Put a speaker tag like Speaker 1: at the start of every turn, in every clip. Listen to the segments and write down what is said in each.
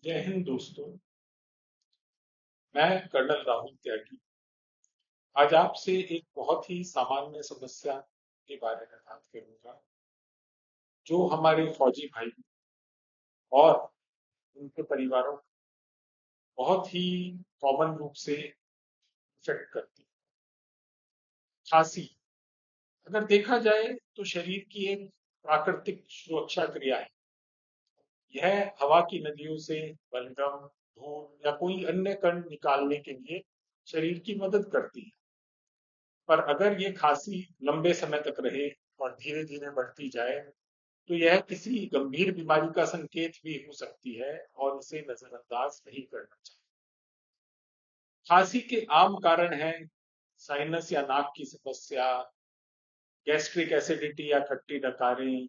Speaker 1: जय हिंद दोस्तों। मैं कर्नल राहुल त्यागी आज आपसे एक बहुत ही सामान्य समस्या के बारे में बात करूंगा जो हमारे फौजी भाई और उनके परिवारों को बहुत ही कॉमन रूप से इफेक्ट करती है। खांसी अगर देखा जाए तो शरीर की एक प्राकृतिक सुरक्षा क्रिया है। यह हवा की नदियों से बलगम, धूल या कोई अन्य कण निकालने के लिए शरीर की मदद करती है। पर अगर ये खांसी लंबे समय तक रहे और धीरे धीरे बढ़ती जाए तो यह किसी गंभीर बीमारी का संकेत भी हो सकती है और इसे नजरअंदाज नहीं करना चाहिए। खांसी के आम कारण हैं साइनस या नाक की समस्या, गैस्ट्रिक एसिडिटी या खट्टी डकारें,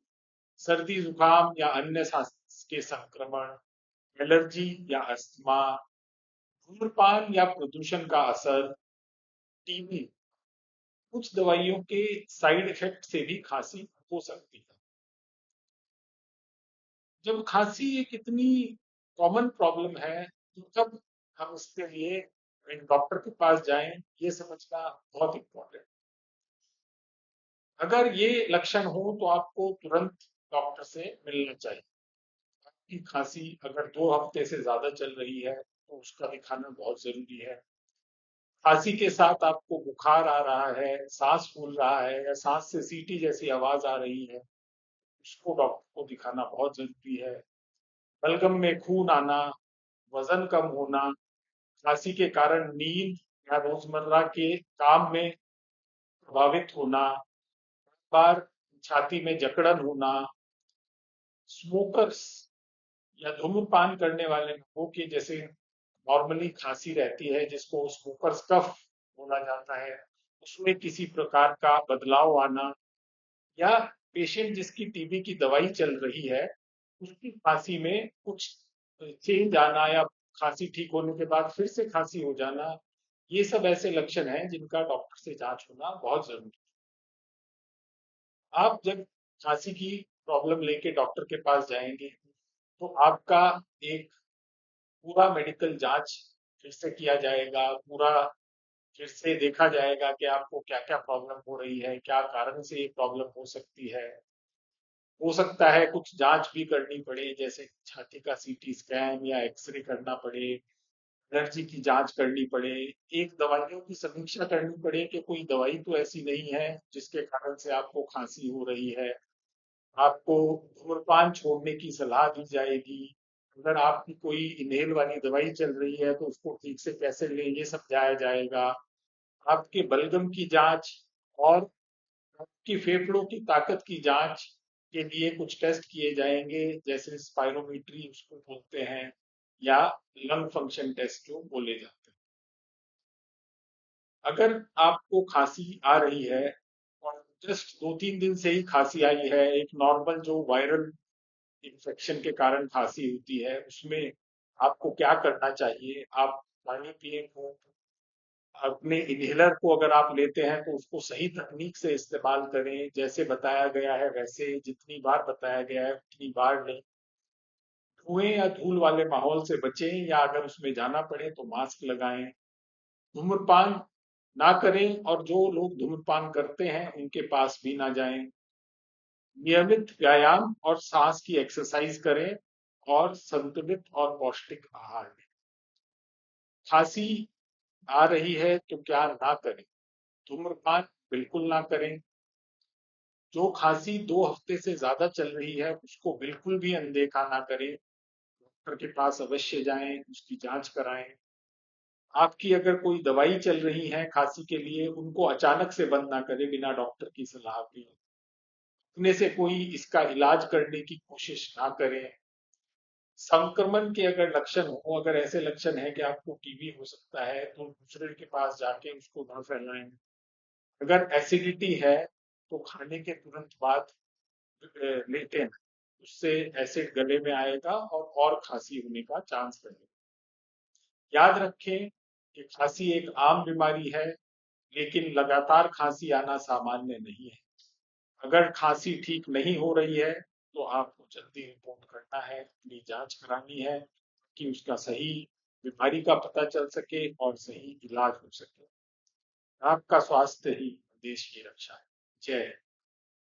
Speaker 1: सर्दी जुकाम या अन्य सांस के संक्रमण, एलर्जी या अस्थमा, धूम्रपान या प्रदूषण का असर, टीबी। कुछ दवाइयों के साइड इफेक्ट से भी खांसी हो सकती है। जब खांसी एक इतनी कॉमन प्रॉब्लम है तो तब हम इसके लिए एक डॉक्टर के पास जाएं, ये समझना बहुत इम्पोर्टेंट। अगर ये लक्षण हो तो आपको तुरंत डॉक्टर से मिलना चाहिए। आपकी खांसी अगर 2 हफ्ते से ज्यादा चल रही है तो उसका दिखाना बहुत जरूरी है। खांसी के साथ आपको बुखार आ रहा है, सांस फूल रहा है या सांस से सीटी जैसी आवाज आ रही है, उसको डॉक्टर को दिखाना बहुत जरूरी है। बलगम में खून आना, वजन कम होना, खांसी के कारण नींद या रोजमर्रा के काम में प्रभावित होना, बार छाती में जकड़न होना, स्मोकर्स या धूम्रपान करने वाले लोगों के जैसे नॉर्मली खांसी रहती है जिसको स्मोकर्स कफ बोला जाता है, उसमें किसी प्रकार का बदलाव आना, या पेशेंट जिसकी टीबी की दवाई चल रही है उसकी खांसी में कुछ चेंज आना या खांसी ठीक होने के बाद फिर से खांसी हो जाना, ये सब ऐसे लक्षण हैं जिनका डॉक्टर से जांच होना बहुत जरूरी है। आप जब खांसी की प्रॉब्लम लेके डॉक्टर के पास जाएंगे तो आपका एक पूरा मेडिकल जांच फिर से किया जाएगा, पूरा फिर से देखा जाएगा कि आपको क्या क्या प्रॉब्लम हो रही है, क्या कारण से ये प्रॉब्लम हो सकती है। हो सकता है कुछ जांच भी करनी पड़े जैसे छाती का सीटी स्कैन या एक्सरे करना पड़े, एलर्जी की जांच करनी पड़े, एक दवाइयों की समीक्षा करनी पड़े कि कोई दवाई तो ऐसी नहीं है जिसके कारण से आपको खांसी हो रही है। आपको धूम्रपान छोड़ने की सलाह दी जाएगी। अगर आपकी कोई इनहेल वाली दवाई चल रही है तो उसको ठीक से कैसे लें ये समझाया जाएगा। आपके बलगम की जांच और आपकी फेफड़ों की ताकत की जांच के लिए कुछ टेस्ट किए जाएंगे जैसे स्पाइरोमीट्री उसको बोलते हैं, या लंग फंक्शन टेस्ट जो बोले जाते हैं। अगर आपको खांसी आ रही है और जस्ट 2-3 दिन से ही खांसी आई है, एक नॉर्मल जो वायरल इन्फेक्शन के कारण खांसी होती है उसमें आपको क्या करना चाहिए? आप पानी पिए खूब, अपने इनहेलर को अगर आप लेते हैं तो उसको सही तकनीक से इस्तेमाल करें, जैसे बताया गया है वैसे, जितनी बार बताया गया है उतनी बार नहीं। धुएं या धूल वाले माहौल से बचें या अगर उसमें जाना पड़े तो मास्क लगाएं। धूम्रपान ना करें और जो लोग धूम्रपान करते हैं उनके पास भी ना जाएं। नियमित व्यायाम और सांस की एक्सरसाइज करें और संतुलित और पौष्टिक आहार लें। खांसी आ रही है तो क्या ना करें? धूम्रपान बिल्कुल ना करें। जो खांसी 2 हफ्ते से ज्यादा चल रही है उसको बिल्कुल भी अनदेखा ना करें, डॉक्टर के पास अवश्य जाएं, उसकी जांच कराएं। आपकी अगर कोई दवाई चल रही है खांसी के लिए उनको अचानक से बंद ना करें बिना डॉक्टर की सलाह के। अपने से कोई इसका इलाज करने की कोशिश ना करें। संक्रमण के अगर लक्षण हो, अगर ऐसे लक्षण है कि आपको टीबी हो सकता है तो दूसरे के पास जाके उसको ना फैलाएं। अगर एसिडिटी है तो खाने के तुरंत बाद लेटे हैं, उससे एसिड गले में आएगा और खांसी होने का चांस रहेगा। याद रखें कि खांसी एक आम बीमारी है लेकिन लगातार खांसी आना सामान्य नहीं है। अगर खांसी ठीक नहीं हो रही है तो आपको जल्दी रिपोर्ट करना है, अपनी जांच करानी है। कि उसका सही बीमारी का पता चल सके और सही इलाज हो सके। आपका स्वास्थ्य ही देश की रक्षा है। जय हिंद।